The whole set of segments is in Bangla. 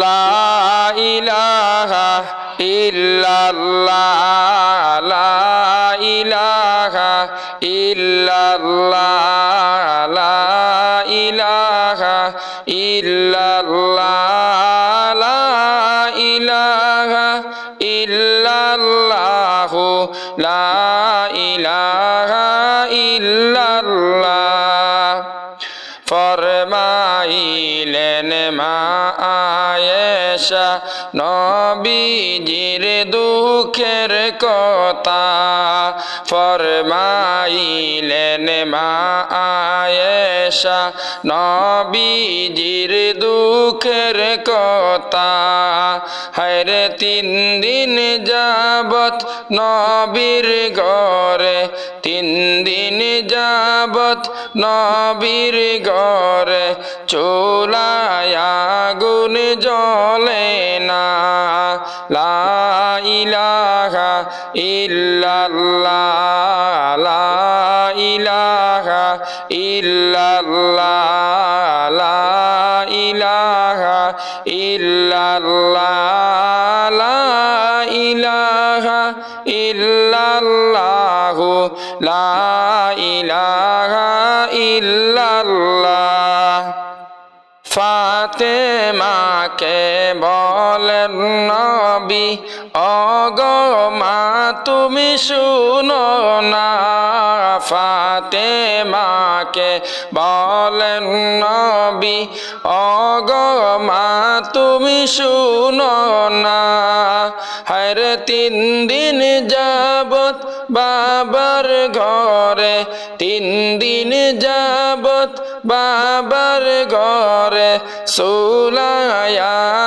লা ইলাহা ইল্লাল্লাহ লা ইলাহা ইল্লাল্লাহ লা ইলাহা ইল্লাল্লাহ লা ইলাহা ইল্লাল্লাহ লা ইলাহা ইল্লাল্লাহ ফরমাইলেন মা আয়েশা নবীজির দুঃখের কথা ফরমাইলেন মা আয়েশা নবীজির দুঃখের কথা হায়রে 3 দিন যাবত নবীর ঘরে 3 দিন যাবত নবীর ঘরে চুলায় আগুন জ্বলে না লা ইলাহা ইল্লাল্লাহ লা ইলাহা ইল্লাল্লাহ লা ইলাহা ইল্লাল্লাহ লা ইলাহা ইল্লাল্লাহ লা ইলাহা ইল্লাল্লাহ ফাতেমাকে বলেন নবী ওগো মা তুমি শুনো না ফাতেমাকে বলেন নবী ওগো মা তুমি শুনো না হায়রে 3 দিন যাবত বাবার ঘরে 3 দিন যাবত বাবার ঘরে চুলায়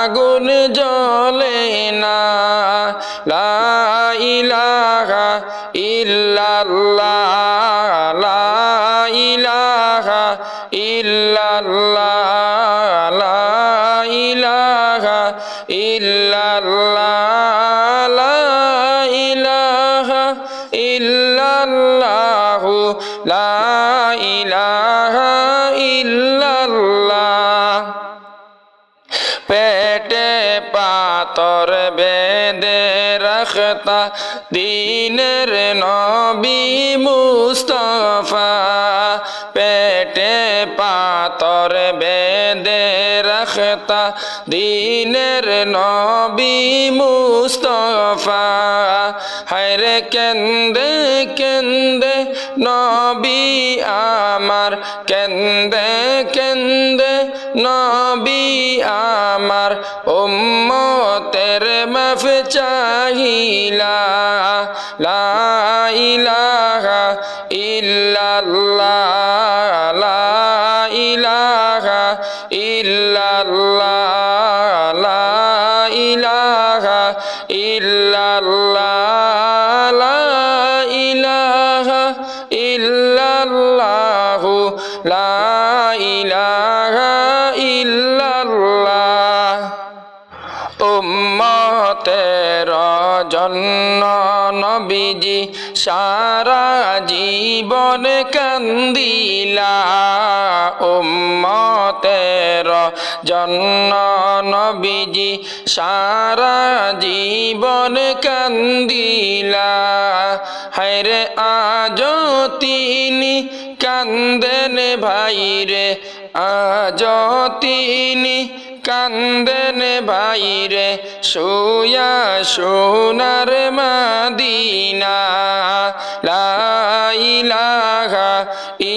আগুন জ্বলে না লা ইলাহা ইল্লাল্লাহ লা ইলাহা ইল্লাল্লাহ লা ইলাহা ইল্লাল্লাহ লা ইলাহা ইল্লাল্লাহ লা ইলাহা ইল্লাল্লাহ পেটে পাথর বেঁধে রাখতা দ্বীনের নবী মুস্তাফা পেটে পাথর বেঁধে রাখতা দ্বীনের নবী মুস্তাফা হায়রে কেন্দে কেন্দে নবী আমার কেন্দে কেন্দে নবী আমার উম্মতের মাফ চাহিলা লা ইলাহা ইল্লাল্লাহ লা ইলাহা ইল্লাল্লাহ লা ইলাহা ইল্লাল্লাহ লা ইলাহা ইল্লাল্লাহ লা ইলাহা ইল্লাল্লাহ উম্মতের জন্য নবীজি সারা জীবন কান্দিলা উম্মতের জন্য নবীজি সারা জীবন কান্দিলা হায়রে আজ তিনি কান্দেন ভাইরে আজ তিনি কান্দেন ভাইরে শুয়া সোনার মদিনা লা ইলাহা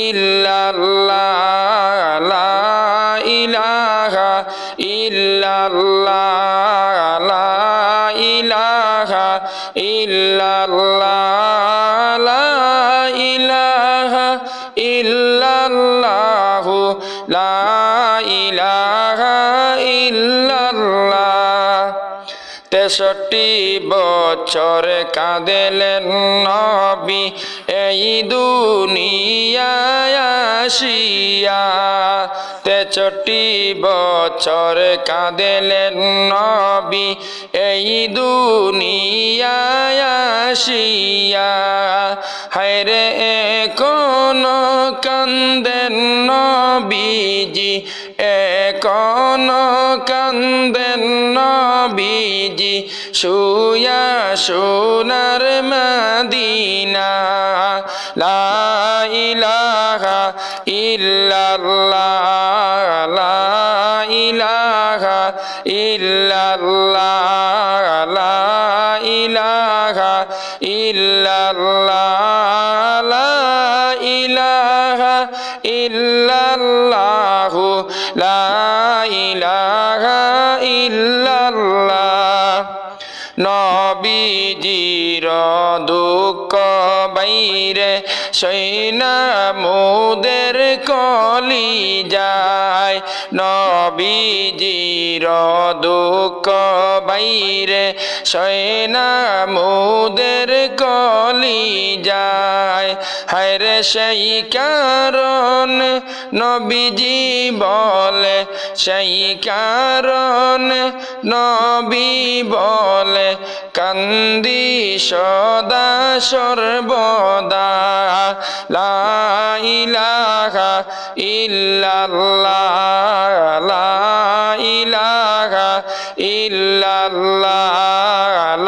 ইল্লাল্লাহ লা ইলাহা ইল্লাল্লাহ লা ইলাহা ইল্লাল্লাহ লা ইলাহা ইল্লাল্লাহ লা ইলাহা ইল্লাল্লাহ 63 বছর কাঁদেলেন নবী এই দুনিয়ায় আসিয়া 63 বছর কাঁদেলেন নবী এই দুনিয়ায় আসিয়া হায়রে কোন কান্দেন নবীজি এখনো কান্দেন নবীজি শুয়া সোনার মদিনা লা ইলাহা ইল্লাল্লাহ লা ইলাহা ইল্লাল্লাহ লা ইলাহা ইল্লাল্লাহ লা ইলাহা ইল্লাল্লাহ লা ইলাহা ইল্লাল্লাহ নবীজির দুঃখ বাইরে সৈনা মোদের কলি যায় নবীজির দুঃখ বাইরে সৈনা মোদের কলি যায় হায়রে সেই কারণ নবীজি বলে সেই কারণ নবী বলে কান্দি সদা সর্বদা লা ইলাহা ইল্লাল্লাহ লা ইলাহা ইল্লাল্লাহ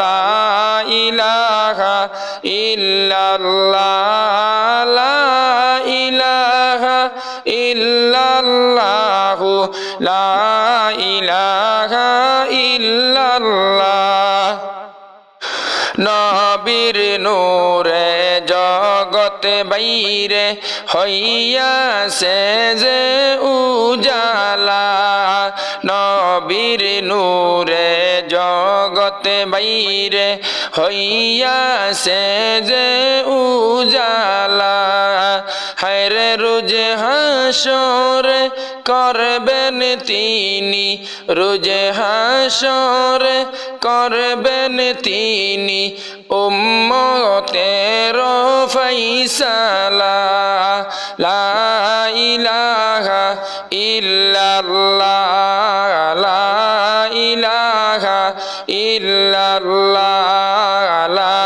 লা ইলাহা ইল্লাল্লাহ লা ইলাহা ইল্লাল্লাহ লা ইলাহা ইল্লাল্লাহ নবীর নূরে জগতে বাইরে হইয়াছে যে উজালা নবীর নূরে জগতে বাইরে হইয়াছে যে উজালা হায়রে রোজ হাসরে করবেন তিনি রোজ হাসরে করবেন তিনি উম্মতের ফাইসালা লা ইলাহা ইল্লাল্লাহ লা ইলাহা ইল্লাল্লাহ লা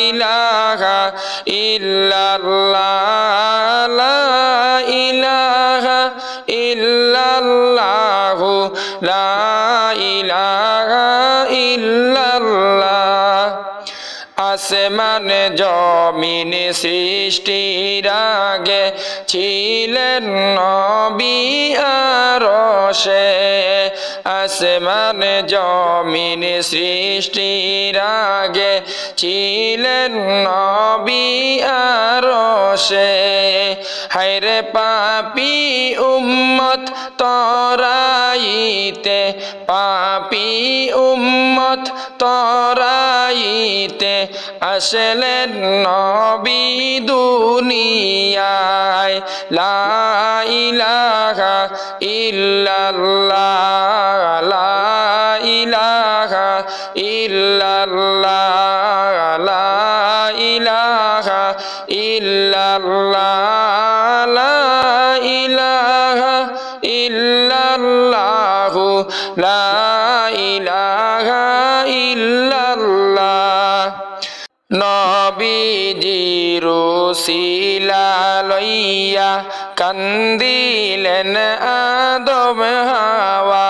ইলাহা ইল্লাল্লাহ লা ইলাহা ইল্লাল্লাহ লা ইলাহা ইল্লাল্লাহ আসমান জমিন সৃষ্টির আগে ছিলেন নবী আরশে আসমান জমিন সৃষ্টির আগে ছিলেন নবী আরশে হায়রে পাপী উম্মত তরাইতে পাপী উম্মত তরাইতে আসলেন নবী দুনিয়ায় লা ইলাহা ইল্লাল্লাহ লা ইলাহা ইল্লাল্লাহ লা ইলাহা ইল্লাল্লাহ লা ইলাহা ইল্লাল্লাহ লা ইলাহা ইল্লাল্লাহ নবীজির উসিলা লইয়া কান্দিলেন আদম হাওয়া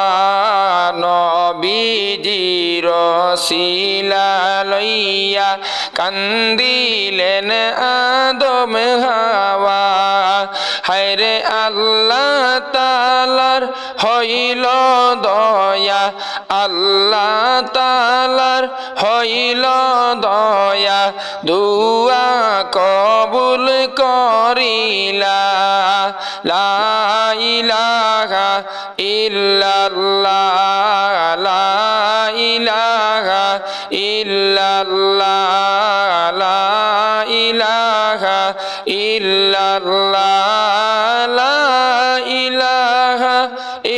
নবীজির উসিলা লইয়া কান্দিলেন আদম হাওয়া হায়রে আল্লাহ তাআলার হইল দয়া আল্লাহ তাআলার হইল দয়া দুআ কবুল করিলা লা ইলাহা ইল্লাল্লাহ লা ইলাহা ইল্লাল্লাহ লা ইলাহা ইল্লাল্লাহ লা ইলাহা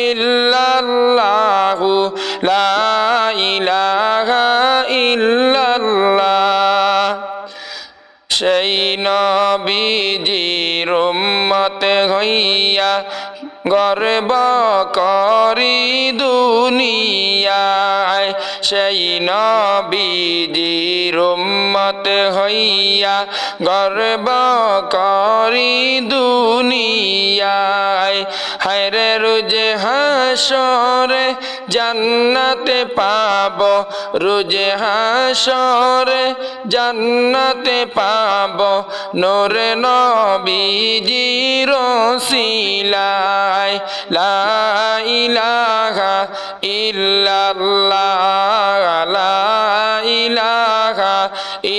ইল্লাল্লাহ লা ইলাহা ইল্লাল্লাহ সেই নবীজির উম্মত হইয়া গর্ব করি দুনিয়ায় সেই নবীজির উম্মত হইয়া গর্ব করি দুনিয়ায় হায়রে রোজে হাসরে জান্নাতে পাব রোজে হাসরে জান্নাতে পাব নূরে নবীজির ওসিলায় লা ইলাহা ইল্লাল্লাহ লা ইলাহা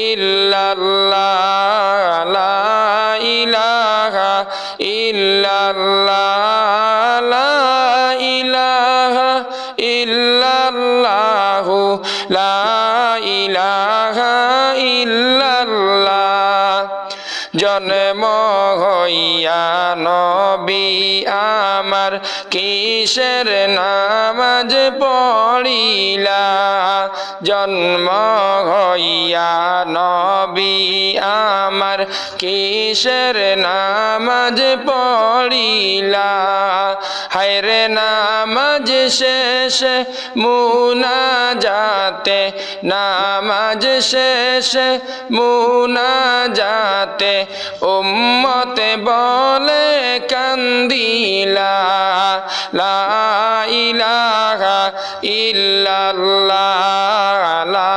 ইল্লাল্লাহ লা ইলাহা ইল্লাল্লাহ লা ইলাহা ইল্লাল্লাহ লা ইলাহা ইল্লাল্লাহ জন্ম হইয়া নবী আমার কিসের নামাজ পড়িলা জন্ম হইয়া নবী আমার কিসের নামাজ পড়িলা হায়রে নামাজ শেষে মুনাজাতে নামাজ শেষে মুনাজাতে উম্মতে বলে কান্দিলা লা ইলাহা ইল্লাল্লাহ লা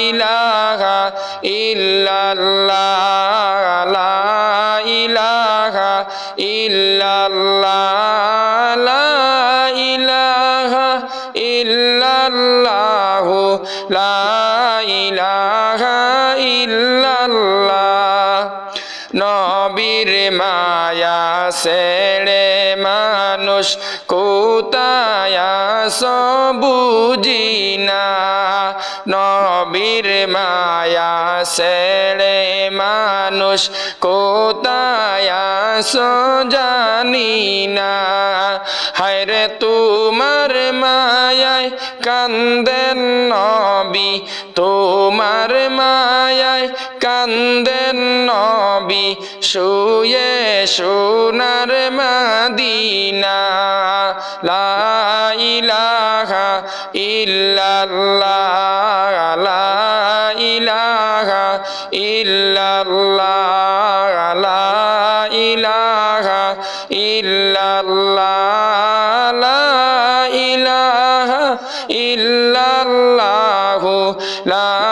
ইলাহা ইল্লাল্লাহ লা ইলাহা ইল্লাল্লাহ লা ইলাহা ইল্লাল্লাহ লা ইলাহা ইল্লাল্লাহ নবীর মায়া ছেড়ে মানুষ কোথায় বুঝি না নবীর মায়া ছেড়ে মানুষ কোথায় জানি না হায়রে তোমার মায়ায় কান্দেন নবী তোমার মায়ায় কান্দেন নবী শুয়ে সোনার মদিনা লা ইলাহা ইল্লাল্লাহ লা ইলাহা ইল্লাল্লাহ লা ইলাহা ইল্লাল্লাহ লা ইলাহা ইল্লাল্লাহ লা